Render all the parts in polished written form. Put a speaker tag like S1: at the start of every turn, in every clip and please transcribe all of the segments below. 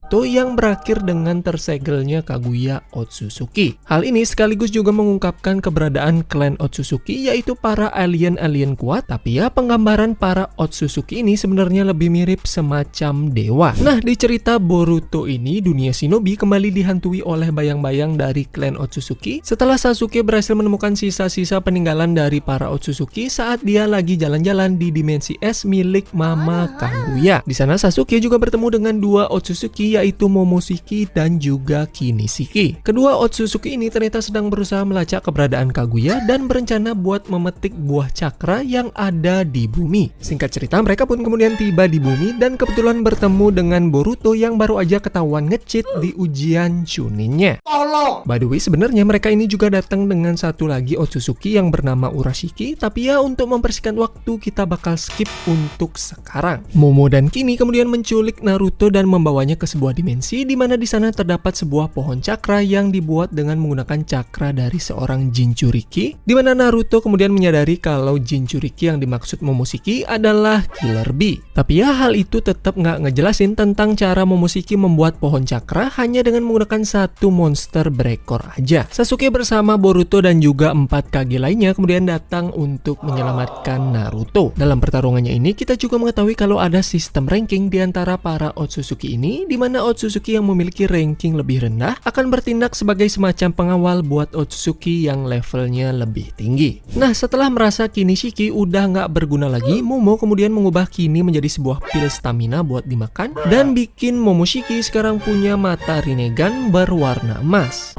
S1: Boruto yang berakhir dengan tersegelnya Kaguya Otsutsuki. Hal ini sekaligus juga mengungkapkan keberadaan klan Otsutsuki, yaitu para alien-alien kuat, tapi ya penggambaran para Otsutsuki ini sebenarnya lebih mirip semacam dewa. Nah, di cerita Boruto ini dunia shinobi kembali dihantui oleh bayang-bayang dari klan Otsutsuki setelah Sasuke berhasil menemukan sisa-sisa peninggalan dari para Otsutsuki saat dia lagi jalan-jalan di dimensi es milik Mama Kaguya. Di sana Sasuke juga bertemu dengan dua Otsutsuki, yaitu Momoshiki dan juga Kinishiki. Kedua Otsutsuki ini ternyata sedang berusaha melacak keberadaan Kaguya dan berencana buat memetik buah cakra yang ada di bumi. Singkat cerita, mereka pun kemudian tiba di bumi dan kebetulan bertemu dengan Boruto yang baru aja ketahuan nge-cheat di ujian Chuninnya. By the way, sebenarnya mereka ini juga datang dengan satu lagi Otsutsuki yang bernama Urashiki, tapi ya untuk mempersingkat waktu kita bakal skip untuk sekarang. Momo dan Kini kemudian menculik Naruto dan membawanya ke sebuah dimensi di mana di sana terdapat sebuah pohon cakra yang dibuat dengan menggunakan cakra dari seorang Jinchuriki, di mana Naruto kemudian menyadari kalau Jinchuriki yang dimaksud Momoshiki adalah Killer Bee. Tapi ya hal itu tetap nggak ngejelasin tentang cara Momoshiki membuat pohon cakra hanya dengan menggunakan satu monster berekor aja. Sasuke bersama Boruto dan juga 4 Kage lainnya kemudian datang untuk menyelamatkan Naruto. Dalam pertarungannya ini kita juga mengetahui kalau ada sistem ranking di antara para Otsutsuki ini, di mana Otsutsuki yang memiliki ranking lebih rendah akan bertindak sebagai semacam pengawal buat Otsutsuki yang levelnya lebih tinggi. Nah, setelah merasa Kinishiki udah nggak berguna lagi, Momo kemudian mengubah Kini menjadi sebuah pil stamina buat dimakan dan bikin Momoshiki sekarang punya mata Rinnegan berwarna emas.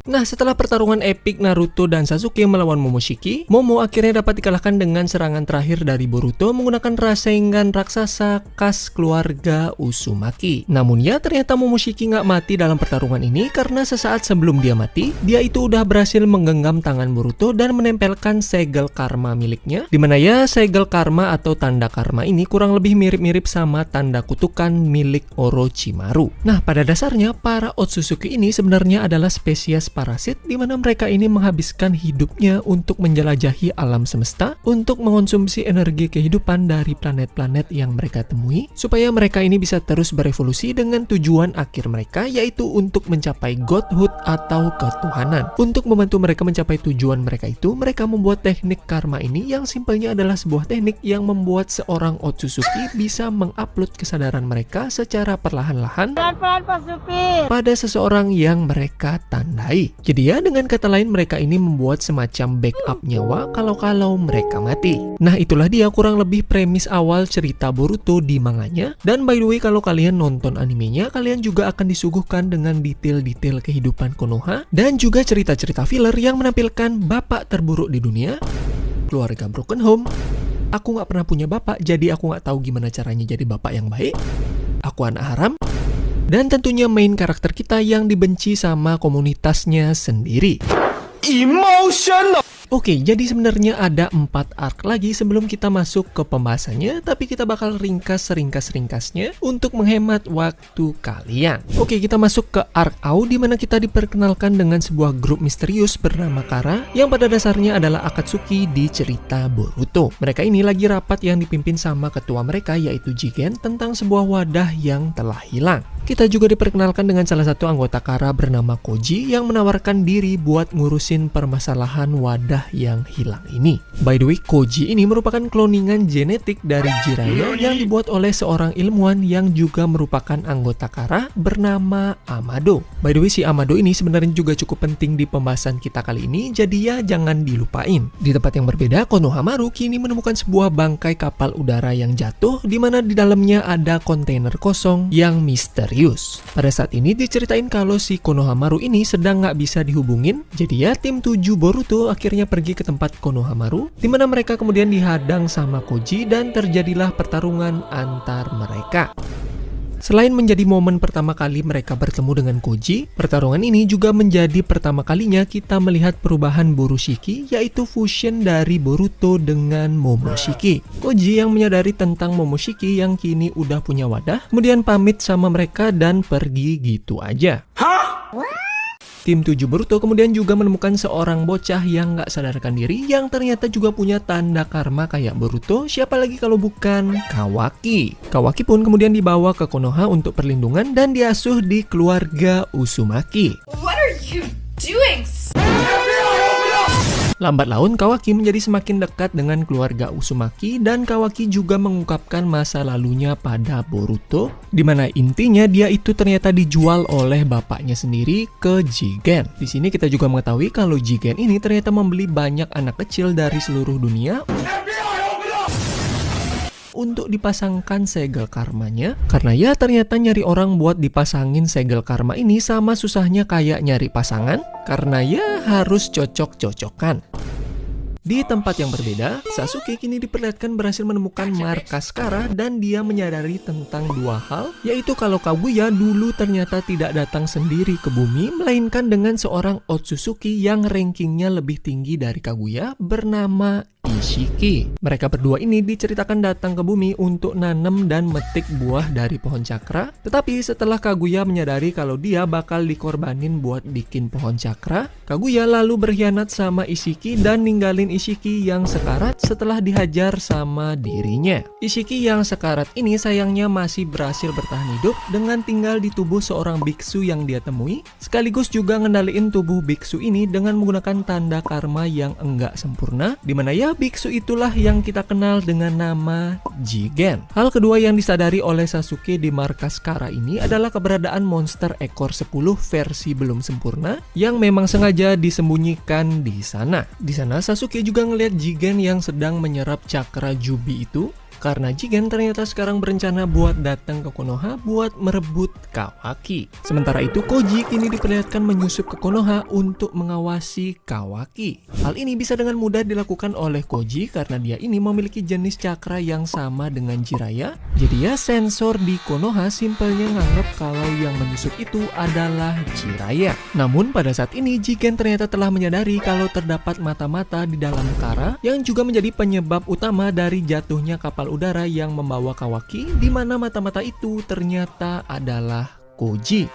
S1: Nah, setelah pertarungan epik Naruto dan Sasuke melawan Momoshiki, Momo akhirnya dapat dikalahkan dengan serangan terakhir dari Boruto menggunakan Rasengan raksasa khas keluarga Uzumaki. Namun ya, ternyata Momoshiki nggak mati dalam pertarungan ini karena sesaat sebelum dia mati, dia itu udah berhasil menggenggam tangan Boruto dan menempelkan segel karma miliknya, dimana ya segel karma atau tanda karma ini kurang lebih mirip-mirip sama tanda kutukan milik Orochimaru. Nah, pada dasarnya para Otsutsuki ini sebenarnya adalah spesies parasit, di mana mereka ini menghabiskan hidupnya untuk menjelajahi alam semesta, untuk mengonsumsi energi kehidupan dari planet-planet yang mereka temui, supaya mereka ini bisa terus berevolusi dengan tujuan akhir mereka, yaitu untuk mencapai godhood atau ketuhanan. Untuk membantu mereka mencapai tujuan mereka itu, mereka membuat teknik karma ini yang simpelnya adalah sebuah teknik yang membuat seorang Otsutsuki bisa mengupload kesadaran mereka secara perlahan-lahan pada seseorang yang mereka tandai. Jadi ya, dengan kata lain mereka ini membuat semacam backup nyawa kalau mereka mati. Nah, itulah dia kurang lebih premis awal cerita Boruto di manganya. Dan by the way, kalau kalian nonton animenya, kalian juga akan disuguhkan dengan detail-detail kehidupan Konoha dan juga cerita-cerita filler yang menampilkan bapak terburuk di dunia, keluarga broken home, aku nggak pernah punya bapak jadi aku nggak tahu gimana caranya jadi bapak yang baik, aku anak haram, dan tentunya main karakter kita yang dibenci sama komunitasnya sendiri. Emotional. Oke, jadi sebenarnya ada 4 arc lagi sebelum kita masuk ke pembahasannya, tapi kita bakal ringkas seringkas-ringkasnya untuk menghemat waktu kalian. Oke, kita masuk ke arc AU, di mana kita diperkenalkan dengan sebuah grup misterius bernama Kara yang pada dasarnya adalah Akatsuki di cerita Boruto. Mereka ini lagi rapat yang dipimpin sama ketua mereka yaitu Jigen tentang sebuah wadah yang telah hilang. Kita juga diperkenalkan dengan salah satu anggota Kara bernama Koji yang menawarkan diri buat ngurusin permasalahan wadah yang hilang ini. By the way, Koji ini merupakan kloningan genetik dari Jiraiya yang dibuat oleh seorang ilmuwan yang juga merupakan anggota Kara bernama Amado. By the way, si Amado ini sebenarnya juga cukup penting di pembahasan kita kali ini, jadi ya jangan dilupain. Di tempat yang berbeda, Konohamaru kini menemukan sebuah bangkai kapal udara yang jatuh, di mana di dalamnya ada kontainer kosong yang misteri. Pada saat ini diceritain kalau si Konohamaru ini sedang nggak bisa dihubungin, jadi ya tim 7 Boruto akhirnya pergi ke tempat Konohamaru, di mana mereka kemudian dihadang sama Koji dan terjadilah pertarungan antar mereka. Selain menjadi momen pertama kali mereka bertemu dengan Koji, pertarungan ini juga menjadi pertama kalinya kita melihat perubahan Borushiki, yaitu fusion dari Boruto dengan Momoshiki. Koji yang menyadari tentang Momoshiki yang kini udah punya wadah, kemudian pamit sama mereka dan pergi gitu aja. tim 7 Boruto kemudian juga menemukan seorang bocah yang gak sadarkan diri yang ternyata juga punya tanda karma kayak Boruto, siapa lagi kalau bukan Kawaki. Kawaki pun kemudian dibawa ke Konoha untuk perlindungan dan diasuh di keluarga Uzumaki.
S2: What are you doing?
S1: Lambat laun Kawaki menjadi semakin dekat dengan keluarga Uzumaki dan Kawaki juga mengungkapkan masa lalunya pada Boruto, di mana intinya dia itu ternyata dijual oleh bapaknya sendiri ke Jigen. Di sini kita juga mengetahui kalau Jigen ini ternyata membeli banyak anak kecil dari seluruh dunia untuk dipasangkan segel karmanya, karena ya ternyata nyari orang buat dipasangin segel karma ini sama susahnya kayak nyari pasangan, karena ya harus cocok-cocokan. Di tempat yang berbeda, Sasuke kini diperlihatkan berhasil menemukan markas Kara dan dia menyadari tentang dua hal, yaitu kalau Kaguya dulu ternyata tidak datang sendiri ke bumi, melainkan dengan seorang Otsutsuki yang rankingnya lebih tinggi dari Kaguya bernama Ishiki. Mereka berdua ini diceritakan datang ke bumi untuk nanam dan metik buah dari pohon cakra, tetapi setelah Kaguya menyadari kalau dia bakal dikorbanin buat bikin pohon cakra, Kaguya lalu berkhianat sama Ishiki dan ninggalin Ishiki yang sekarat setelah dihajar sama dirinya. Ishiki yang sekarat ini sayangnya masih berhasil bertahan hidup dengan tinggal di tubuh seorang biksu yang dia temui, sekaligus juga ngendaliin tubuh biksu ini dengan menggunakan tanda karma yang enggak sempurna, dimana ya biksu itulah yang kita kenal dengan nama Jigen. Hal kedua yang disadari oleh Sasuke di markas Kara ini adalah keberadaan monster ekor 10 versi belum sempurna yang memang sengaja disembunyikan di sana. Di sana Sasuke juga ngelihat Jigen yang sedang menyerap cakra Jubi itu, karena Jigen ternyata sekarang berencana buat datang ke Konoha buat merebut Kawaki. Sementara itu Koji kini diperlihatkan menyusup ke Konoha untuk mengawasi Kawaki. Hal ini bisa dengan mudah dilakukan oleh Koji karena dia ini memiliki jenis cakra yang sama dengan Jiraiya. Jadi ya sensor di Konoha simpelnya nganggap kalau yang menyusup itu adalah Jiraiya. Namun pada saat ini Jigen ternyata telah menyadari kalau terdapat mata-mata di dalam Kara yang juga menjadi penyebab utama dari jatuhnya kapal udara yang membawa Kawaki, di mana mata-mata itu ternyata adalah Koji.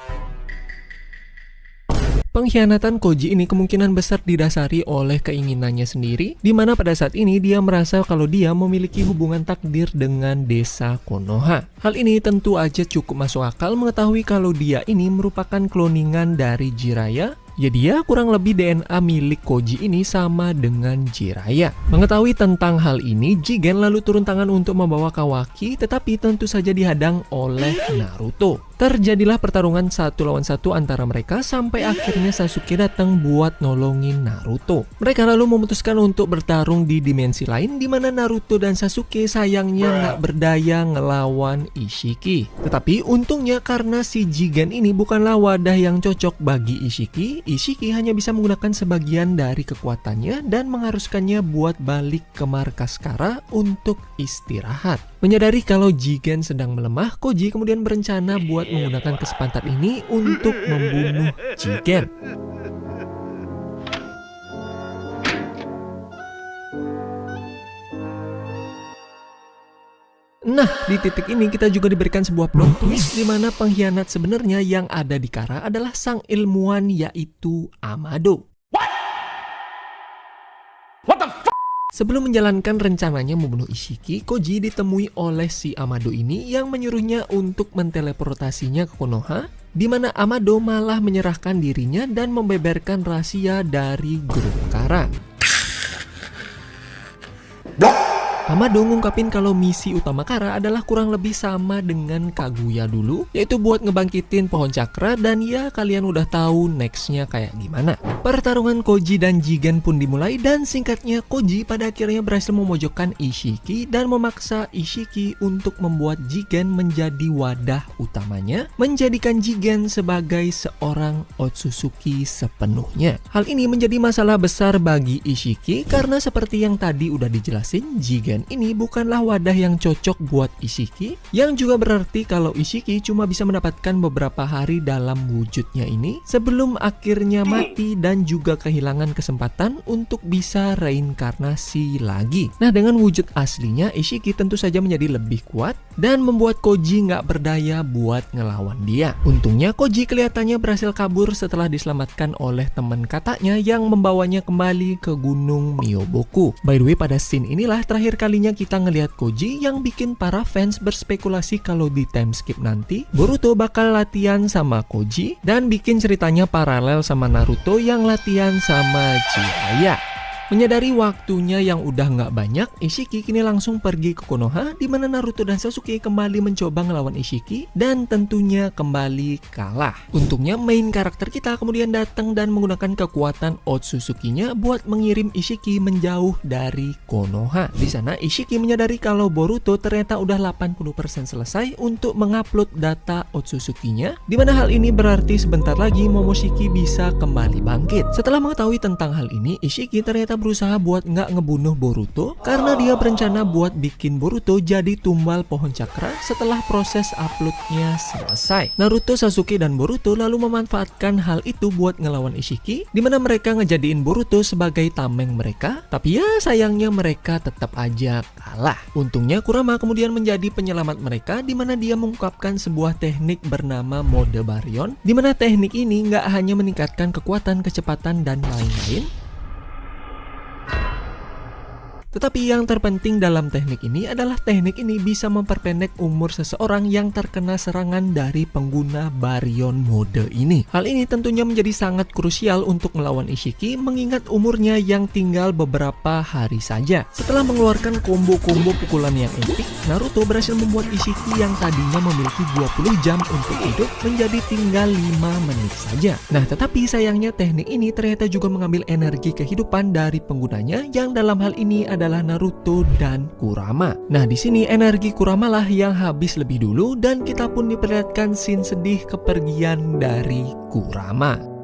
S1: Pengkhianatan Koji ini kemungkinan besar didasari oleh keinginannya sendiri, di mana pada saat ini dia merasa kalau dia memiliki hubungan takdir dengan desa Konoha. Hal ini tentu aja cukup masuk akal mengetahui kalau dia ini merupakan kloningan dari Jiraiya. Jadi ya kurang lebih DNA milik Koji ini sama dengan Jiraiya. Mengetahui tentang hal ini, Jigen lalu turun tangan untuk membawa Kawaki, tetapi tentu saja dihadang oleh Naruto. Terjadilah pertarungan 1 lawan 1 antara mereka sampai akhirnya Sasuke datang buat nolongin Naruto. Mereka lalu memutuskan untuk bertarung di dimensi lain, di mana Naruto dan Sasuke sayangnya nggak berdaya ngelawan Ishiki. Tetapi untungnya karena si Jigen ini bukanlah wadah yang cocok bagi Ishiki, Ishiki hanya bisa menggunakan sebagian dari kekuatannya dan mengharuskannya buat balik ke markas Kara untuk istirahat. Menyadari kalau Jigen sedang melemah, Koji kemudian berencana buat menggunakan kesempatan ini untuk membunuh Jigen. Nah, di titik ini kita juga diberikan sebuah plot twist di mana pengkhianat sebenarnya yang ada di Kara adalah sang ilmuwan yaitu Amado. Sebelum menjalankan rencananya membunuh Ishiki, Koji ditemui oleh si Amado ini yang menyuruhnya untuk menteleportasinya ke Konoha, di mana Amado malah menyerahkan dirinya dan membeberkan rahasia dari grup Kara. Amado ngungkapin kalau misi utama Kara adalah kurang lebih sama dengan Kaguya dulu, yaitu buat ngebangkitin pohon cakra, dan ya kalian udah tahu nextnya kayak gimana. Pertarungan Koji dan Jigen pun dimulai dan singkatnya Koji pada akhirnya berhasil memojokkan Ishiki dan memaksa Ishiki untuk membuat Jigen menjadi wadah utamanya, menjadikan Jigen sebagai seorang Otsutsuki sepenuhnya. Hal ini menjadi masalah besar bagi Ishiki karena seperti yang tadi udah dijelasin, Jigen dan ini bukanlah wadah yang cocok buat Ishiki, yang juga berarti kalau Ishiki cuma bisa mendapatkan beberapa hari dalam wujudnya ini sebelum akhirnya mati dan juga kehilangan kesempatan untuk bisa reinkarnasi lagi. Nah, dengan wujud aslinya Ishiki tentu saja menjadi lebih kuat dan membuat Koji nggak berdaya buat ngelawan dia. Untungnya Koji kelihatannya berhasil kabur setelah diselamatkan oleh teman katanya yang membawanya kembali ke Gunung Myoboku. By the way, pada scene inilah terakhir kalinya kita ngelihat Koji yang bikin para fans berspekulasi kalau di time skip nanti Boruto bakal latihan sama Koji dan bikin ceritanya paralel sama Naruto yang latihan sama Jiraiya. Menyadari waktunya yang udah nggak banyak, Ishiki kini langsung pergi ke Konoha di mana Naruto dan Sasuke kembali mencoba ngelawan Ishiki dan tentunya kembali kalah. Untungnya main karakter kita kemudian datang dan menggunakan kekuatan Otsutsuki-nya buat mengirim Ishiki menjauh dari Konoha. Di sana Ishiki menyadari kalau Boruto ternyata udah 80% selesai untuk mengupload data Otsutsuki-nya, di mana hal ini berarti sebentar lagi Momoshiki bisa kembali bangkit. Setelah mengetahui tentang hal ini, Ishiki ternyata berusaha buat nggak ngebunuh Boruto karena dia berencana buat bikin Boruto jadi tumbal pohon cakra setelah proses uploadnya selesai. Naruto, Sasuke, dan Boruto lalu memanfaatkan hal itu buat ngelawan Ishiki, di mana mereka ngejadiin Boruto sebagai tameng mereka, tapi ya sayangnya mereka tetap aja kalah. Untungnya Kurama kemudian menjadi penyelamat mereka, di mana dia mengungkapkan sebuah teknik bernama mode Baryon, di mana teknik ini nggak hanya meningkatkan kekuatan, kecepatan, dan lain-lain, tetapi yang terpenting dalam teknik ini adalah teknik ini bisa memperpendek umur seseorang yang terkena serangan dari pengguna Baryon mode ini. Hal ini tentunya menjadi sangat krusial untuk melawan Ishiki mengingat umurnya yang tinggal beberapa hari saja. Setelah mengeluarkan combo-combo pukulan yang epik, Naruto berhasil membuat Ishiki yang tadinya memiliki 20 jam untuk hidup menjadi tinggal 5 menit saja. Nah, tetapi sayangnya teknik ini ternyata juga mengambil energi kehidupan dari penggunanya yang dalam hal ini adalah Naruto dan Kurama. Nah, di sini energi Kurama lah yang habis lebih dulu dan kita pun diperlihatkan scene sedih kepergian dari Kurama.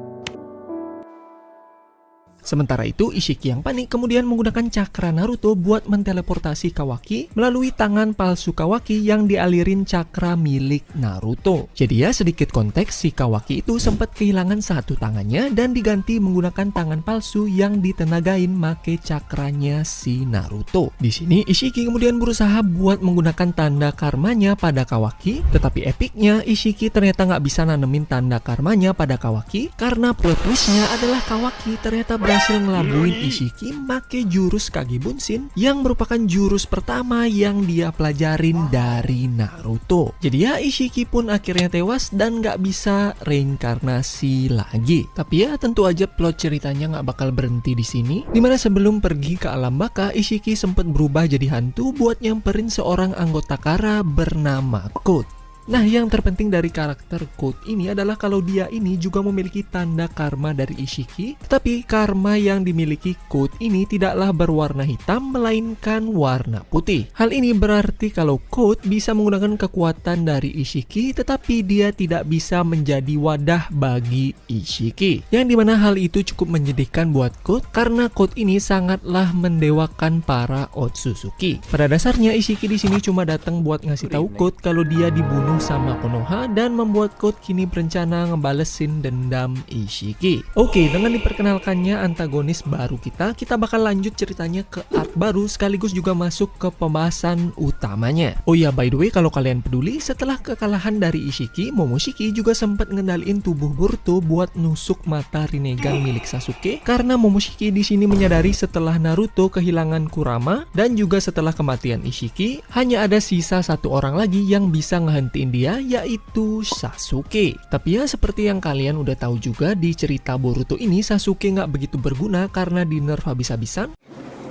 S1: Sementara itu, Ishiki yang panik kemudian menggunakan cakra Naruto buat menteleportasi Kawaki melalui tangan palsu Kawaki yang dialirin cakra milik Naruto. Jadi ya, sedikit konteks, si Kawaki itu sempat kehilangan satu tangannya dan diganti menggunakan tangan palsu yang ditenagain make cakranya si Naruto. Di sini Ishiki kemudian berusaha buat menggunakan tanda karmanya pada Kawaki, tetapi epicnya Ishiki ternyata nggak bisa nanemin tanda karmanya pada Kawaki karena plot twistnya adalah Kawaki ternyata berhasil ngelabuin Ishiki make jurus Kage Bunshin yang merupakan jurus pertama yang dia pelajarin dari Naruto. Jadi ya, Ishiki pun akhirnya tewas dan nggak bisa reinkarnasi lagi. Tapi ya tentu aja plot ceritanya nggak bakal berhenti di sini, dimana sebelum pergi ke alam baka, Ishiki sempat berubah jadi hantu buat nyamperin seorang anggota Kara bernama Code. Nah, yang terpenting dari karakter Code ini adalah kalau dia ini juga memiliki tanda karma dari Ishiki, tetapi karma yang dimiliki Code ini tidaklah berwarna hitam melainkan warna putih. Hal ini berarti kalau Code bisa menggunakan kekuatan dari Ishiki, tetapi dia tidak bisa menjadi wadah bagi Ishiki. Yang dimana hal itu cukup menyedihkan buat Code karena Code ini sangatlah mendewakan para Otsutsuki. Pada dasarnya Ishiki di sini cuma datang buat ngasih tahu Code kalau dia dibunuh sama Konoha dan membuat Code kini berencana ngebalesin dendam Ishiki. Oke, dengan diperkenalkannya antagonis baru kita bakal lanjut ceritanya ke arc baru sekaligus juga masuk ke pembahasan utamanya. Oh ya, by the way, kalau kalian peduli, setelah kekalahan dari Ishiki, Momoshiki juga sempat ngendaliin tubuh Boruto buat nusuk mata Rinnegan milik Sasuke karena Momoshiki di sini menyadari setelah Naruto kehilangan Kurama dan juga setelah kematian Ishiki, hanya ada sisa satu orang lagi yang bisa ngehentiin dia, yaitu Sasuke. Tapi ya seperti yang kalian udah tahu juga, di cerita Boruto ini Sasuke nggak begitu berguna karena di nerf habis-habisan.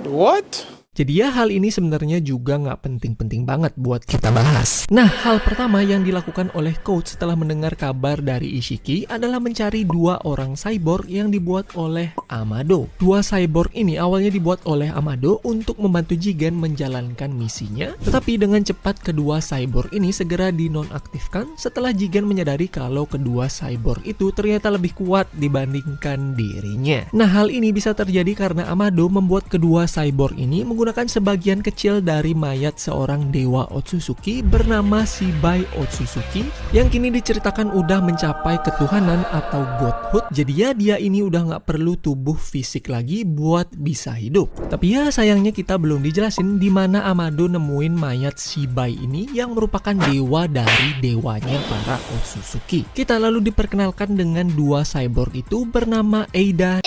S3: What?
S1: Jadi ya hal ini sebenarnya juga nggak penting-penting banget buat kita bahas. Nah, hal pertama yang dilakukan oleh Code setelah mendengar kabar dari Ishiki adalah mencari dua orang cyborg yang dibuat oleh Amado. Dua cyborg ini awalnya dibuat oleh Amado untuk membantu Jigen menjalankan misinya, tetapi dengan cepat kedua cyborg ini segera dinonaktifkan setelah Jigen menyadari kalau kedua cyborg itu ternyata lebih kuat dibandingkan dirinya. Nah, hal ini bisa terjadi karena Amado membuat kedua cyborg ini menggunakan menggunakan sebagian kecil dari mayat seorang dewa Otsutsuki bernama Shibai Otsutsuki yang kini diceritakan udah mencapai ketuhanan atau godhood. Jadi ya dia ini udah nggak perlu tubuh fisik lagi buat bisa hidup. Tapi ya sayangnya kita belum dijelasin di mana Amado nemuin mayat Shibai ini yang merupakan dewa dari dewanya para Otsutsuki. Kita lalu diperkenalkan dengan dua cyborg itu bernama Eida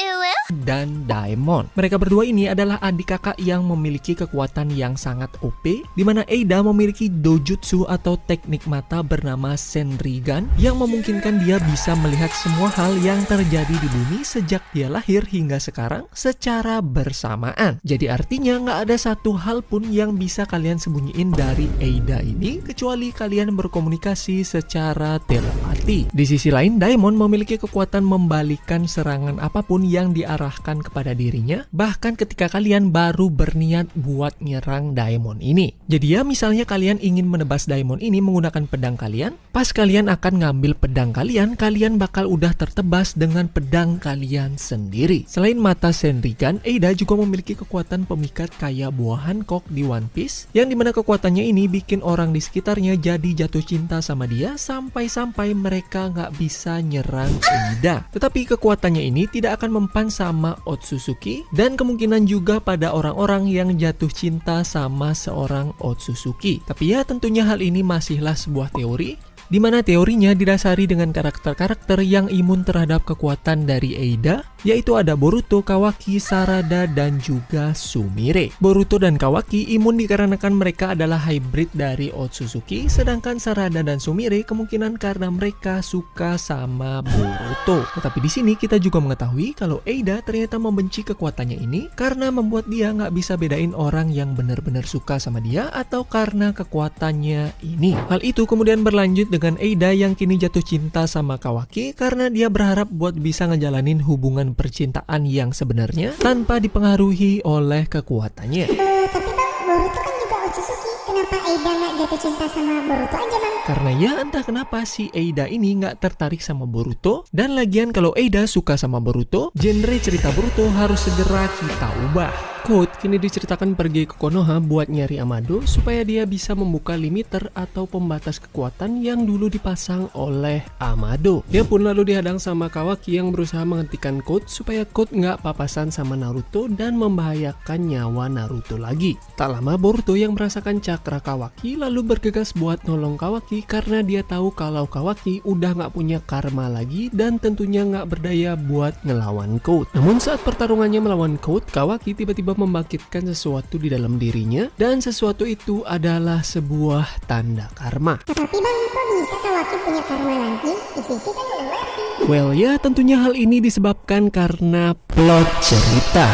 S1: dan Daemon. Mereka berdua ini adalah adik kakak yang memiliki kekuatan yang sangat OP, di mana Eida memiliki dojutsu atau teknik mata bernama Senrigan yang memungkinkan dia bisa melihat semua hal yang terjadi di bumi sejak dia lahir hingga sekarang secara bersamaan. Jadi artinya nggak ada satu hal pun yang bisa kalian sembunyiin dari Eida ini kecuali kalian berkomunikasi secara telepati. Di sisi lain, Daemon memiliki kekuatan membalikan serangan apapun yang diarahkan kepada dirinya, bahkan ketika kalian baru berniat buat nyerang Daemon ini. Jadi ya misalnya kalian ingin menebas Daemon ini menggunakan pedang kalian, pas kalian akan ngambil pedang kalian, kalian bakal udah tertebas dengan pedang kalian sendiri. Selain mata Senrigan, Eida juga memiliki kekuatan pemikat kayak buah Hancock di One Piece, yang dimana kekuatannya ini bikin orang di sekitarnya jadi jatuh cinta sama dia sampai-sampai mereka nggak bisa nyerang Eida. Tetapi kekuatannya ini tidak akan mempan sama Otsutsuki dan kemungkinan juga pada orang-orang yang jatuh cinta sama seorang Otsutsuki. Tapi ya tentunya hal ini masihlah sebuah teori, di mana teorinya didasari dengan karakter-karakter yang imun terhadap kekuatan dari Eida, yaitu ada Boruto, Kawaki, Sarada, dan juga Sumire. Boruto dan Kawaki imun dikarenakan mereka adalah hybrid dari Otsutsuki, sedangkan Sarada dan Sumire kemungkinan karena mereka suka sama Boruto. Tetapi di sini kita juga mengetahui kalau Eida ternyata membenci kekuatannya ini karena membuat dia nggak bisa bedain orang yang benar-benar suka sama dia atau karena kekuatannya ini. Hal itu kemudian berlanjut dengan Eida yang kini jatuh cinta sama Kawaki karena dia berharap buat bisa ngejalanin hubungan percintaan yang sebenarnya tanpa dipengaruhi oleh kekuatannya.
S3: Tapi bang, Boruto kan juga Otsutsuki. Kenapa Eida nggak jatuh cinta sama Boruto aja bang?
S1: Karena ya entah kenapa si Eida ini nggak tertarik sama Boruto. Dan lagian kalau Eida suka sama Boruto, genre cerita Boruto harus segera kita ubah. Code kini diceritakan pergi ke Konoha buat nyari Amado supaya dia bisa membuka limiter atau pembatas kekuatan yang dulu dipasang oleh Amado. Dia pun lalu dihadang sama Kawaki yang berusaha menghentikan Code supaya Code nggak papasan sama Naruto dan membahayakan nyawa Naruto lagi. Tak lama Boruto yang merasakan cakra Kawaki lalu bergegas buat nolong Kawaki karena dia tahu kalau Kawaki udah nggak punya karma lagi dan tentunya nggak berdaya buat ngelawan Code. Namun saat pertarungannya melawan Code, Kawaki tiba-tiba membangkitkan sesuatu di dalam dirinya dan sesuatu itu adalah sebuah tanda karma.
S3: Tapi bang, kok bisa Kawaki punya karma lagi? Isi kan udah mati.
S1: Well ya tentunya hal ini disebabkan karena plot cerita.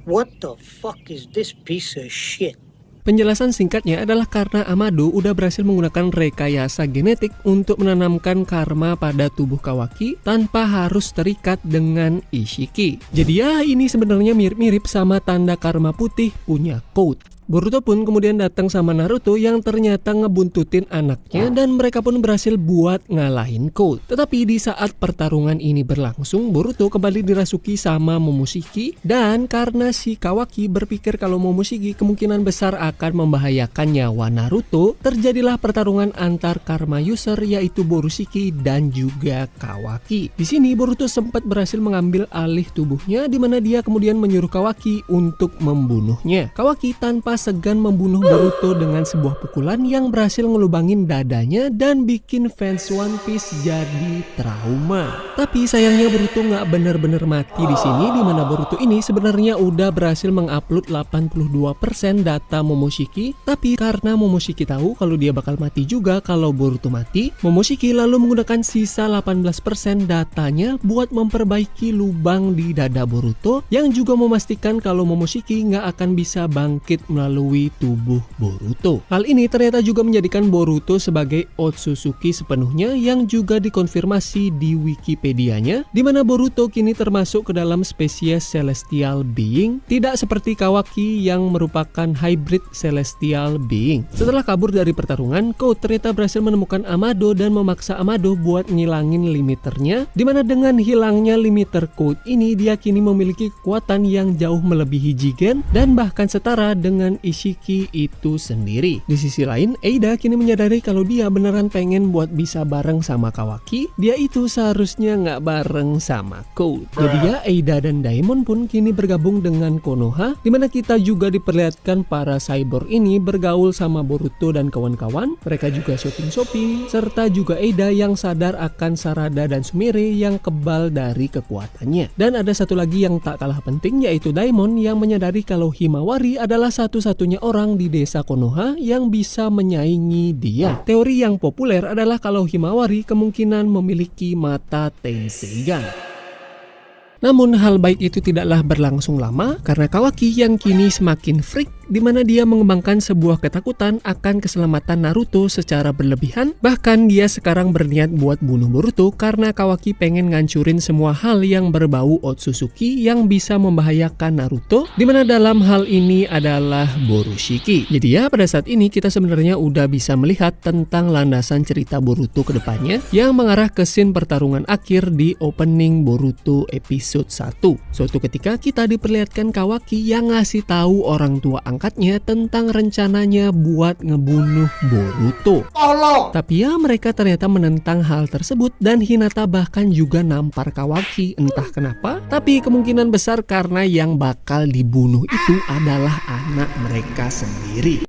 S4: What the fuck is this piece of shit?
S1: Penjelasan singkatnya adalah karena Amado udah berhasil menggunakan rekayasa genetik untuk menanamkan karma pada tubuh Kawaki tanpa harus terikat dengan Ishiki. Jadi ya ini sebenarnya mirip-mirip sama tanda karma putih punya Code. Boruto pun kemudian datang sama Naruto yang ternyata ngebuntutin anaknya dan mereka pun berhasil buat ngalahin Code. Tetapi di saat pertarungan ini berlangsung, Boruto kembali dirasuki sama Momoshiki dan karena si Kawaki berpikir kalau Momoshiki kemungkinan besar akan membahayakan nyawa Naruto, terjadilah pertarungan antar karma user yaitu Borushiki dan juga Kawaki. Di sini Boruto sempat berhasil mengambil alih tubuhnya di mana dia kemudian menyuruh Kawaki untuk membunuhnya. Kawaki tanpa segan membunuh Boruto dengan sebuah pukulan yang berhasil ngelubangin dadanya dan bikin fans One Piece jadi trauma. Tapi sayangnya Boruto nggak bener-bener mati di sini, di mana Boruto ini sebenarnya udah berhasil mengupload 82% data Momoshiki. Tapi karena Momoshiki tahu kalau dia bakal mati juga kalau Boruto mati, Momoshiki lalu menggunakan sisa 18% datanya buat memperbaiki lubang di dada Boruto, yang juga memastikan kalau Momoshiki nggak akan bisa bangkit melalui melalui tubuh Boruto. Hal ini ternyata juga menjadikan Boruto sebagai Otsutsuki sepenuhnya yang juga dikonfirmasi di Wikipedia-nya, di mana Boruto kini termasuk ke dalam spesies Celestial Being, tidak seperti Kawaki yang merupakan hybrid Celestial Being. Setelah kabur dari pertarungan, Code ternyata berhasil menemukan Amado dan memaksa Amado buat ngilangin limiternya, di mana dengan hilangnya limiter Code ini dia kini memiliki kekuatan yang jauh melebihi Jigen dan bahkan setara dengan Ishiki itu sendiri. Di sisi lain, Eida kini menyadari kalau dia beneran pengen buat bisa bareng sama Kawaki, dia itu seharusnya nggak bareng sama Code. Jadi ya, Eida dan Daemon pun kini bergabung dengan Konoha, di mana kita juga diperlihatkan para cyborg ini bergaul sama Boruto dan kawan-kawan. Mereka juga shopping-shopping, serta juga Eida yang sadar akan Sarada dan Sumire yang kebal dari kekuatannya. Dan ada satu lagi yang tak kalah penting, yaitu Daemon yang menyadari kalau Himawari adalah satu-satunya orang di desa Konoha yang bisa menyaingi dia. Teori yang populer adalah kalau Himawari kemungkinan memiliki mata Tenseigan. Namun hal baik itu tidaklah berlangsung lama karena Kawaki yang kini semakin freak, di mana dia mengembangkan sebuah ketakutan akan keselamatan Naruto secara berlebihan. Bahkan dia sekarang berniat buat bunuh Boruto karena Kawaki pengen ngancurin semua hal yang berbau Otsutsuki yang bisa membahayakan Naruto, di mana dalam hal ini adalah Borushiki. Jadi ya, pada saat ini kita sebenarnya udah bisa melihat tentang landasan cerita Boruto ke depannya yang mengarah ke scene pertarungan akhir di opening Boruto episode 1. Suatu ketika kita diperlihatkan Kawaki yang ngasih tahu orang tua angkatnya tentang rencananya buat ngebunuh Boruto. Tapi ya, mereka ternyata menentang hal tersebut dan Hinata bahkan juga nampar Kawaki entah kenapa, tapi kemungkinan besar karena yang bakal dibunuh itu adalah anak mereka sendiri.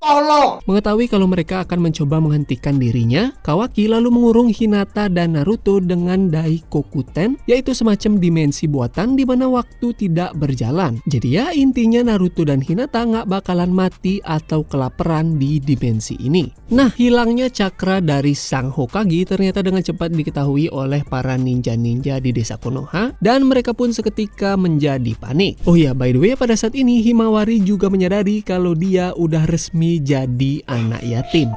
S1: Mengetahui kalau mereka akan mencoba menghentikan dirinya, Kawaki lalu mengurung Hinata dan Naruto dengan Daikokuten, yaitu semacam dimensi buatan di mana waktu tidak berjalan. Jadi ya, intinya Naruto dan Hinata nggak bakalan mati atau kelaparan di dimensi ini. Nah, hilangnya cakra dari sang Hokage ternyata dengan cepat diketahui oleh para ninja-ninja di desa Konoha dan mereka pun seketika menjadi panik. Oh ya, by the way, pada saat ini Himawari juga menyadari kalau dia udah resmi jadi anak yatim.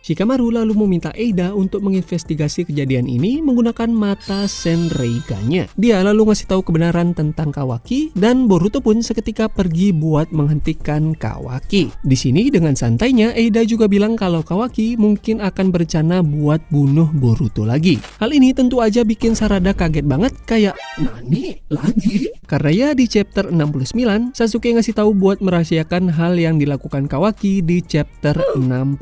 S1: Shikamaru lalu meminta Eida untuk menginvestigasi kejadian ini menggunakan mata Senreiga-nya. Dia lalu ngasih tahu kebenaran tentang Kawaki dan Boruto pun seketika pergi buat menghentikan Kawaki. Di sini dengan santainya Eida juga bilang kalau Kawaki mungkin akan berencana buat bunuh Boruto lagi. Hal ini tentu aja bikin Sarada kaget banget, kayak nani lagi? Karena ya di chapter 69 Sasuke ngasih tahu buat merahasiakan hal yang dilakukan Kawaki di chapter 66,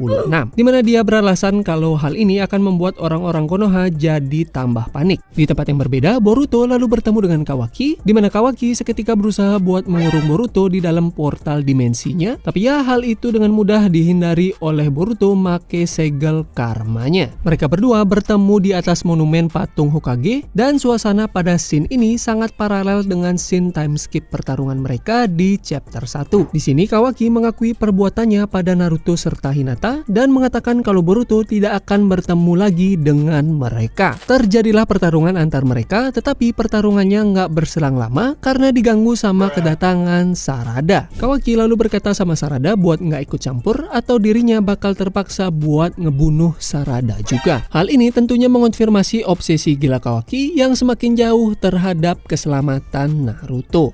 S1: dimana dia beralasan kalau hal ini akan membuat orang-orang Konoha jadi tambah panik. Di tempat yang berbeda, Boruto lalu bertemu dengan Kawaki, di mana Kawaki seketika berusaha buat mengurung Boruto di dalam portal dimensinya. Tapi ya, hal itu dengan mudah dihindari oleh Boruto make segel karmanya. Mereka berdua bertemu di atas monumen patung Hokage dan suasana pada scene ini sangat paralel dengan scene time skip pertarungan mereka di chapter 1. Di sini Kawaki mengakui perbuatannya pada Naruto serta Hinata dan mengatakan kalau Boruto tidak akan bertemu lagi dengan mereka. Terjadilah pertarungan antar mereka, tetapi pertarungannya nggak berselang lama karena diganggu sama kedatangan Sarada. Kawaki lalu berkata sama Sarada buat nggak ikut campur atau dirinya bakal terpaksa buat ngebunuh Sarada juga. Hal ini tentunya mengonfirmasi obsesi gila Kawaki yang semakin jauh terhadap keselamatan Naruto.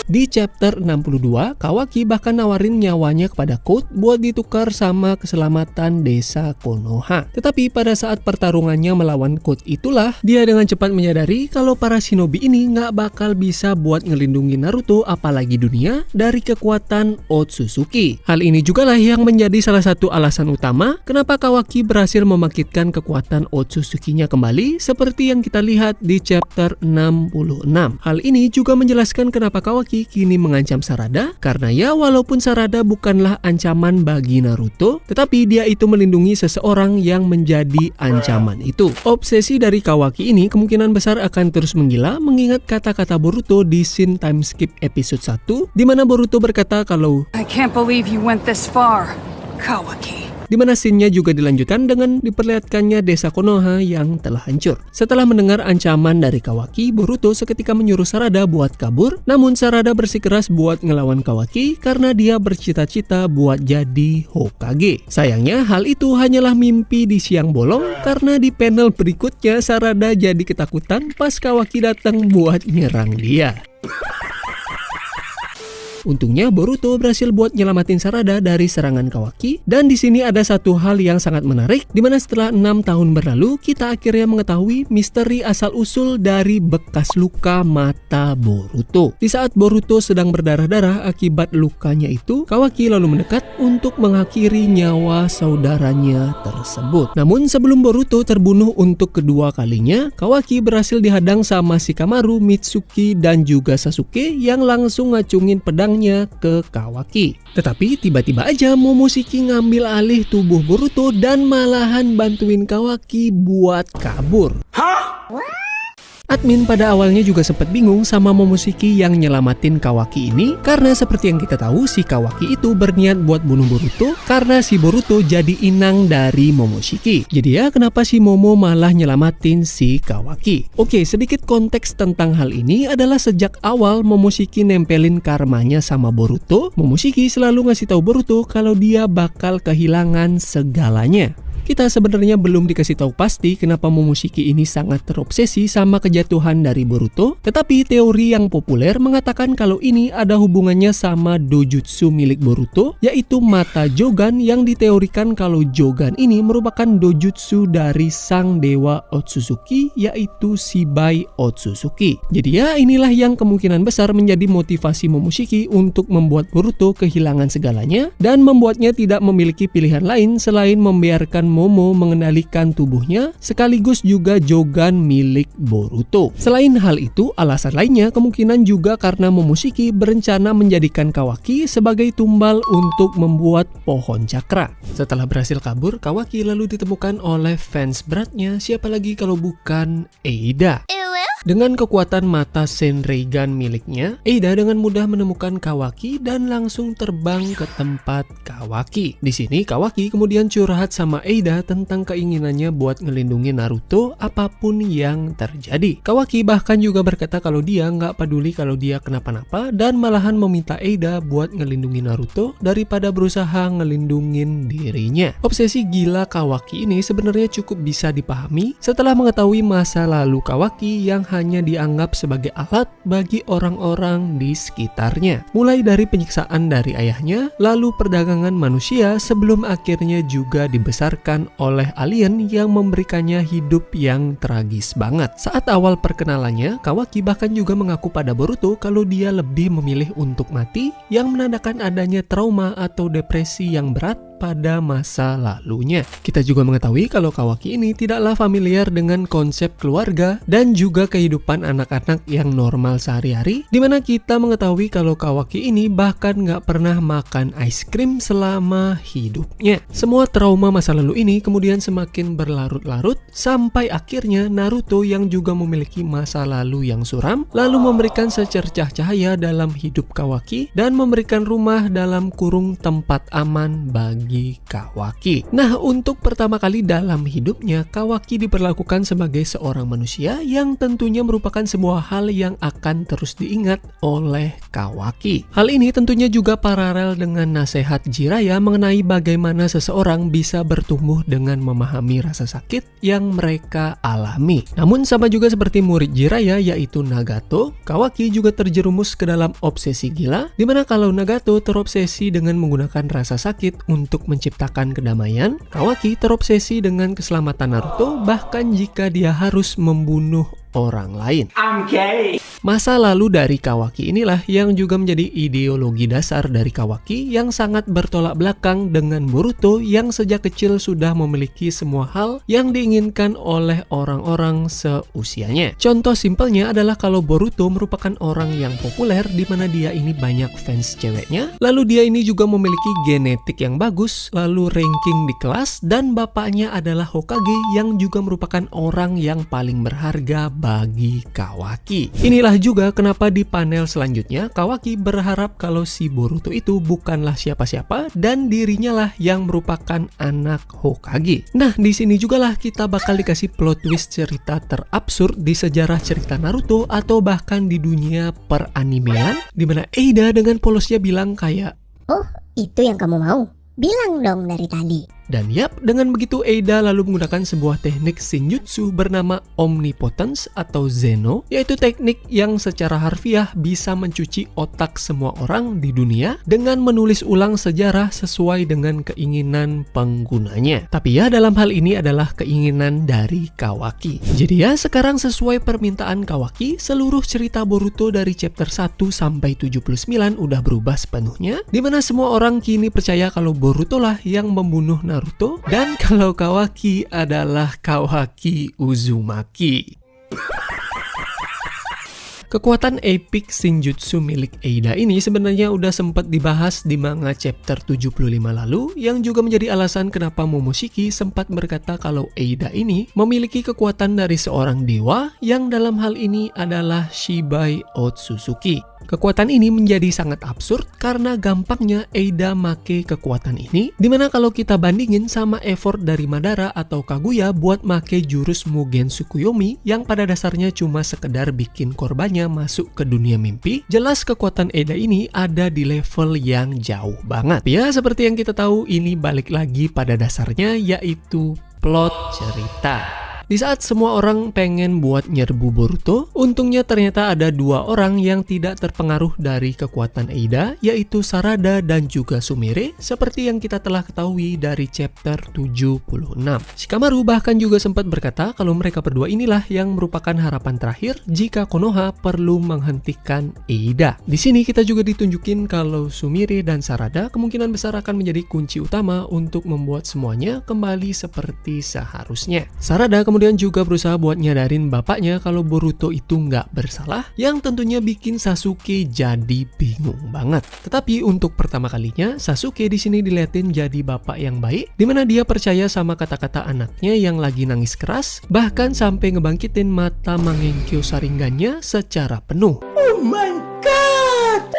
S1: Di chapter 62, Kawaki bahkan nawarin nyawanya kepada Code buat ditukar sama keselamatan desa Konoha. Tetapi pada saat pertarungannya melawan Code itulah dia dengan cepat menyadari kalau para shinobi ini nggak bakal bisa buat ngelindungi Naruto apalagi dunia dari kekuatan Otsutsuki. Hal ini juga lah yang menjadi salah satu alasan utama kenapa Kawaki berhasil membangkitkan kekuatan Otsutsuki-nya kembali seperti yang kita lihat di chapter 66. Hal ini juga menjelaskan kenapa Kawaki kini mengancam Sarada, karena ya walaupun Sarada bukanlah ancaman bagi Naruto, tetapi dia itu melindungi seseorang yang menjadi ancaman itu. Obsesi dari Kawaki ini kemungkinan besar akan terus menggila mengingat kata-kata Boruto di scene time skip episode 1 di mana Boruto berkata kalau
S5: I can't believe you went this far, Kawaki.
S1: di mana scene-nya juga dilanjutkan dengan diperlihatkannya desa Konoha yang telah hancur. Setelah mendengar ancaman dari Kawaki, Boruto seketika menyuruh Sarada buat kabur, namun Sarada bersikeras buat ngelawan Kawaki karena dia bercita-cita buat jadi Hokage. Sayangnya hal itu hanyalah mimpi di siang bolong karena di panel berikutnya Sarada jadi ketakutan pas Kawaki datang buat nyerang dia. Untungnya Boruto berhasil buat nyelamatin Sarada dari serangan Kawaki, dan di sini ada satu hal yang sangat menarik, dimana setelah 6 tahun berlalu kita akhirnya mengetahui misteri asal-usul dari bekas luka mata Boruto. Di saat Boruto sedang berdarah-darah akibat lukanya itu, Kawaki lalu mendekat untuk mengakhiri nyawa saudaranya tersebut. Namun sebelum Boruto terbunuh untuk kedua kalinya, Kawaki berhasil dihadang sama Shikamaru, Mitsuki, dan juga Sasuke yang langsung ngacungin pedang ke Kawaki. Tetapi tiba-tiba aja Momoshiki ngambil alih tubuh Boruto dan malahan bantuin Kawaki buat kabur. Admin pada awalnya juga sempat bingung sama Momoshiki yang nyelamatin Kawaki ini, karena seperti yang kita tahu si Kawaki itu berniat buat bunuh Boruto karena si Boruto jadi inang dari Momoshiki. Jadi ya kenapa si Momo malah nyelamatin si Kawaki? Oke, sedikit konteks tentang hal ini adalah sejak awal Momoshiki nempelin karmanya sama Boruto, Momoshiki selalu ngasih tahu Boruto kalau dia bakal kehilangan segalanya. Kita sebenarnya belum dikasih tahu pasti kenapa Momoshiki ini sangat terobsesi sama kejatuhan dari Boruto, tetapi teori yang populer mengatakan kalau ini ada hubungannya sama dojutsu milik Boruto, yaitu mata Jogan, yang diteorikan kalau Jogan ini merupakan dojutsu dari sang dewa Otsutsuki, yaitu Shibai Otsutsuki. Jadi ya inilah yang kemungkinan besar menjadi motivasi Momoshiki untuk membuat Boruto kehilangan segalanya dan membuatnya tidak memiliki pilihan lain selain membiarkan Momo mengendalikan tubuhnya sekaligus juga Jogan milik Boruto. Selain hal itu, alasan lainnya kemungkinan juga karena Momoshiki berencana menjadikan Kawaki sebagai tumbal untuk membuat pohon cakra. Setelah berhasil kabur, Kawaki lalu ditemukan oleh fans beratnya, siapa lagi kalau bukan Eida. Dengan kekuatan mata Senreigan miliknya, Eida dengan mudah menemukan Kawaki dan langsung terbang ke tempat Kawaki. Di sini Kawaki kemudian curhat sama Eida tentang keinginannya buat ngelindungi Naruto apapun yang terjadi. Kawaki bahkan juga berkata kalau dia nggak peduli kalau dia kenapa-napa dan malahan meminta Eida buat ngelindungi Naruto daripada berusaha ngelindungin dirinya. Obsesi gila Kawaki ini sebenarnya cukup bisa dipahami setelah mengetahui masa lalu Kawaki yang hanya dianggap sebagai alat bagi orang-orang di sekitarnya. Mulai dari penyiksaan dari ayahnya, lalu perdagangan manusia sebelum akhirnya juga dibesarkan oleh alien yang memberikannya hidup yang tragis banget. Saat awal perkenalannya, Kawaki bahkan juga mengaku pada Boruto kalau dia lebih memilih untuk mati, yang menandakan adanya trauma atau depresi yang berat pada masa lalunya. Kita juga mengetahui kalau Kawaki ini tidaklah familiar dengan konsep keluarga dan juga kehidupan anak-anak yang normal sehari-hari, dimana kita mengetahui kalau Kawaki ini bahkan nggak pernah makan es krim selama hidupnya. Semua trauma masa lalu ini kemudian semakin berlarut-larut sampai akhirnya Naruto yang juga memiliki masa lalu yang suram lalu memberikan secercah cahaya dalam hidup Kawaki dan memberikan rumah dalam kurung tempat aman bagi Kawaki. Nah, untuk pertama kali dalam hidupnya, Kawaki diperlakukan sebagai seorang manusia yang tentunya merupakan sebuah hal yang akan terus diingat oleh Kawaki. Hal ini tentunya juga paralel dengan nasihat Jiraiya mengenai bagaimana seseorang bisa bertumbuh dengan memahami rasa sakit yang mereka alami. Namun sama juga seperti murid Jiraiya yaitu Nagato, Kawaki juga terjerumus ke dalam obsesi gila, dimana kalau Nagato terobsesi dengan menggunakan rasa sakit untuk menciptakan kedamaian, Kawaki terobsesi dengan keselamatan Naruto bahkan jika dia harus membunuh orang lain. Masa lalu dari Kawaki inilah yang juga menjadi ideologi dasar dari Kawaki yang sangat bertolak belakang dengan Boruto yang sejak kecil sudah memiliki semua hal yang diinginkan oleh orang-orang seusianya. Contoh simpelnya adalah kalau Boruto merupakan orang yang populer di mana dia ini banyak fans ceweknya, lalu dia ini juga memiliki genetik yang bagus, lalu ranking di kelas, dan bapaknya adalah Hokage yang juga merupakan orang yang paling berharga bagi Kawaki. Inilah Itulah juga kenapa di panel selanjutnya Kawaki berharap kalau si Boruto itu bukanlah siapa-siapa dan dirinya lah yang merupakan anak Hokage. Nah, di sini jugalah kita bakal dikasih plot twist cerita terabsurd di sejarah cerita Naruto atau bahkan di dunia peranimean, dimana Eida dengan polosnya bilang kayak,
S3: Oh, itu yang kamu mau? Bilang dong dari tadi.
S1: dan yap, dengan begitu Eida lalu menggunakan sebuah teknik Shinjutsu bernama Omnipotence atau Zeno, yaitu teknik yang secara harfiah bisa mencuci otak semua orang di dunia dengan menulis ulang sejarah sesuai dengan keinginan penggunanya. Tapi ya, dalam hal ini adalah keinginan dari Kawaki. Jadi ya, sekarang sesuai permintaan Kawaki, seluruh cerita Boruto dari chapter 1 sampai 79 udah berubah sepenuhnya, dimana semua orang kini percaya kalau Boruto lah yang membunuh Naruto, dan kalau Kawaki adalah Kawaki Uzumaki. Kekuatan epic Shinjutsu milik Eida ini sebenarnya udah sempat dibahas di manga chapter 75 lalu, yang juga menjadi alasan kenapa Momoshiki sempat berkata kalau Eida ini memiliki kekuatan dari seorang dewa yang dalam hal ini adalah Shibai Otsutsuki. Kekuatan ini menjadi sangat absurd karena gampangnya Eida make kekuatan ini, dimana kalau kita bandingin sama effort dari Madara atau Kaguya buat make jurus Mugen Tsukuyomi yang pada dasarnya cuma sekedar bikin korbannya masuk ke dunia mimpi, jelas kekuatan Eida ini ada di level yang jauh banget. Ya, seperti yang kita tahu, ini balik lagi pada dasarnya yaitu plot cerita. Di saat semua orang pengen buat nyerbu Boruto, untungnya ternyata ada dua orang yang tidak terpengaruh dari kekuatan Eida, yaitu Sarada dan juga Sumire, seperti yang kita telah ketahui dari chapter 76. Shikamaru bahkan juga sempat berkata kalau mereka berdua inilah yang merupakan harapan terakhir jika Konoha perlu menghentikan Eida. Di sini kita juga ditunjukin kalau Sumire dan Sarada kemungkinan besar akan menjadi kunci utama untuk membuat semuanya kembali seperti seharusnya. Sarada kemudian juga berusaha buat nyadarin bapaknya kalau Boruto itu nggak bersalah, yang tentunya bikin Sasuke jadi bingung banget. Tetapi untuk pertama kalinya Sasuke di sini dilihatin jadi bapak yang baik, dimana dia percaya sama kata-kata anaknya yang lagi nangis keras, bahkan sampai ngebangkitin mata Mangenkyo Sharingannya secara penuh. Oh my god!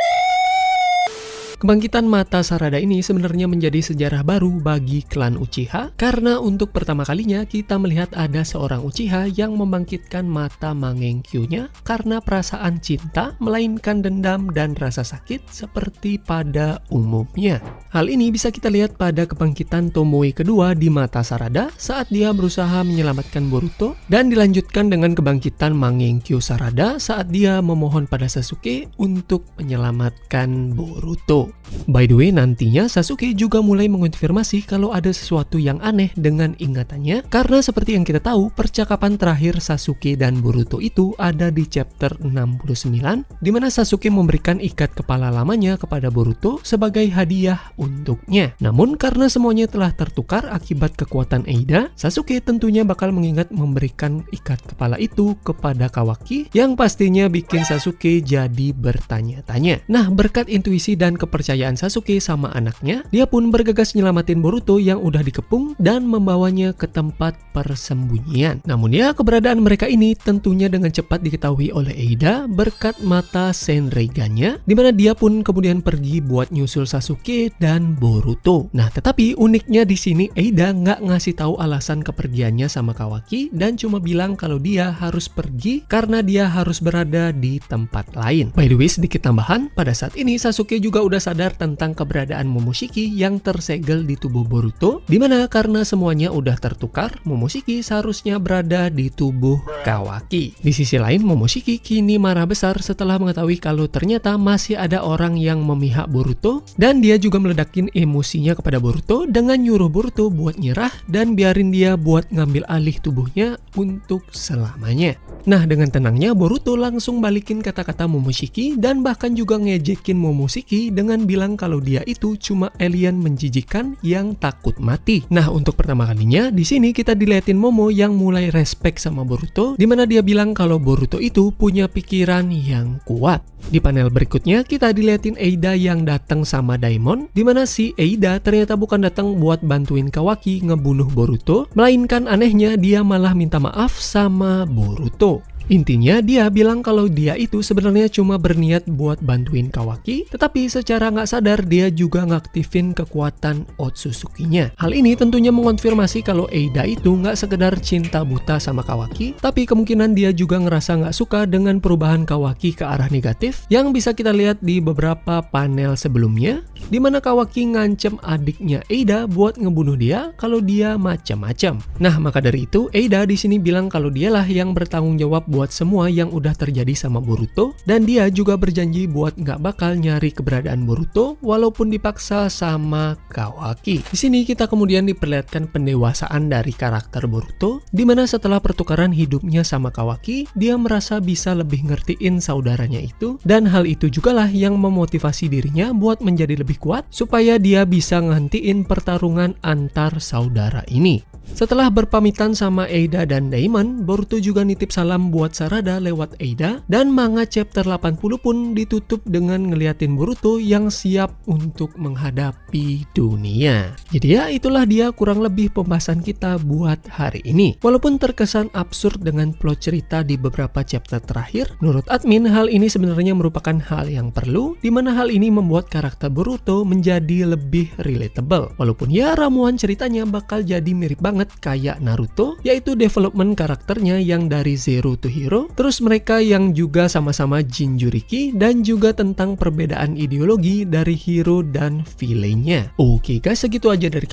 S1: Kebangkitan mata Sarada ini sebenarnya menjadi sejarah baru bagi klan Uchiha, karena untuk pertama kalinya kita melihat ada seorang Uchiha yang membangkitkan mata Mangenkyo-nya karena perasaan cinta, melainkan dendam dan rasa sakit seperti pada umumnya. Hal ini bisa kita lihat pada kebangkitan Tomoe kedua di mata Sarada saat dia berusaha menyelamatkan Boruto, dan dilanjutkan dengan kebangkitan Mangenkyo Sarada saat dia memohon pada Sasuke untuk menyelamatkan Boruto. By the way, nantinya Sasuke juga mulai mengonfirmasi kalau ada sesuatu yang aneh dengan ingatannya, karena seperti yang kita tahu, percakapan terakhir Sasuke dan Boruto itu ada di chapter 69, di mana Sasuke memberikan ikat kepala lamanya kepada Boruto sebagai hadiah untuknya. Namun karena semuanya telah tertukar akibat kekuatan Eida, Sasuke tentunya bakal mengingat memberikan ikat kepala itu kepada Kawaki, yang pastinya bikin Sasuke jadi bertanya-tanya. Nah, berkat intuisi dan kepercayaan Sasuke sama anaknya, dia pun bergegas nyelamatin Boruto yang udah dikepung dan membawanya ke tempat persembunyian. Namun ya, keberadaan mereka ini tentunya dengan cepat diketahui oleh Eida berkat mata Senreigannya, dimana dia pun kemudian pergi buat nyusul Sasuke dan Boruto. Nah, tetapi uniknya di sini Eida nggak ngasih tahu alasan kepergiannya sama Kawaki, dan cuma bilang kalau dia harus pergi karena dia harus berada di tempat lain. By the way, sedikit tambahan, pada saat ini Sasuke juga udah sadar tentang keberadaan Momoshiki yang tersegel di tubuh Boruto, dimana karena semuanya udah tertukar, Momoshiki seharusnya berada di tubuh Kawaki. Di sisi lain, Momoshiki kini marah besar setelah mengetahui kalau ternyata masih ada orang yang memihak Boruto, dan dia juga meledakin emosinya kepada Boruto dengan nyuruh Boruto buat nyerah dan biarin dia buat ngambil alih tubuhnya untuk selamanya. Nah, dengan tenangnya Boruto langsung balikin kata-kata Momoshiki dan bahkan juga ngejekin Momoshiki dengan bilang kalau dia itu cuma alien menjijikan yang takut mati. Nah, untuk pertama kalinya di sini kita dilihatin Momo yang mulai respect sama Boruto, dimana dia bilang kalau Boruto itu punya pikiran yang kuat. Di panel berikutnya kita dilihatin Eida yang datang sama Daimon, dimana si Eida ternyata bukan datang buat bantuin Kawaki ngebunuh Boruto, melainkan anehnya dia malah minta maaf sama Boruto. Intinya dia bilang kalau dia itu sebenarnya cuma berniat buat bantuin Kawaki, tetapi secara nggak sadar dia juga ngaktifin kekuatan Otsutsuki-nya. Hal ini tentunya mengonfirmasi kalau Eida itu nggak sekedar cinta buta sama Kawaki, tapi kemungkinan dia juga ngerasa nggak suka dengan perubahan Kawaki ke arah negatif yang bisa kita lihat di beberapa panel sebelumnya, di mana Kawaki ngancem adiknya Eida buat ngebunuh dia kalau dia macam-macam. Nah, maka dari itu Eida di sini bilang kalau dialah yang bertanggung jawab buat semua yang udah terjadi sama Boruto, dan dia juga berjanji buat nggak bakal nyari keberadaan Boruto walaupun dipaksa sama Kawaki. Di sini kita kemudian diperlihatkan pendewasaan dari karakter Boruto, di mana setelah pertukaran hidupnya sama Kawaki, dia merasa bisa lebih ngertiin saudaranya itu, dan hal itu jugalah yang memotivasi dirinya buat menjadi lebih kuat supaya dia bisa ngehentiin pertarungan antar saudara ini. Setelah berpamitan sama Eida dan Daimon, Boruto juga nitip salam buat Sarada lewat Eida, dan manga chapter 80 pun ditutup dengan ngeliatin Boruto yang siap untuk menghadapi dunia. Jadi ya itulah dia kurang lebih pembahasan kita buat hari ini. Walaupun terkesan absurd dengan plot cerita di beberapa chapter terakhir, menurut admin hal ini sebenarnya merupakan hal yang perlu, di mana hal ini membuat karakter Boruto menjadi lebih relatable. Walaupun ya ramuan ceritanya bakal jadi mirip banget kayak Naruto, yaitu development karakternya yang dari zero to hero, terus mereka yang juga sama-sama Jinchuriki, dan juga tentang perbedaan ideologi dari hero dan villainnya. Oke guys, segitu aja dari kami.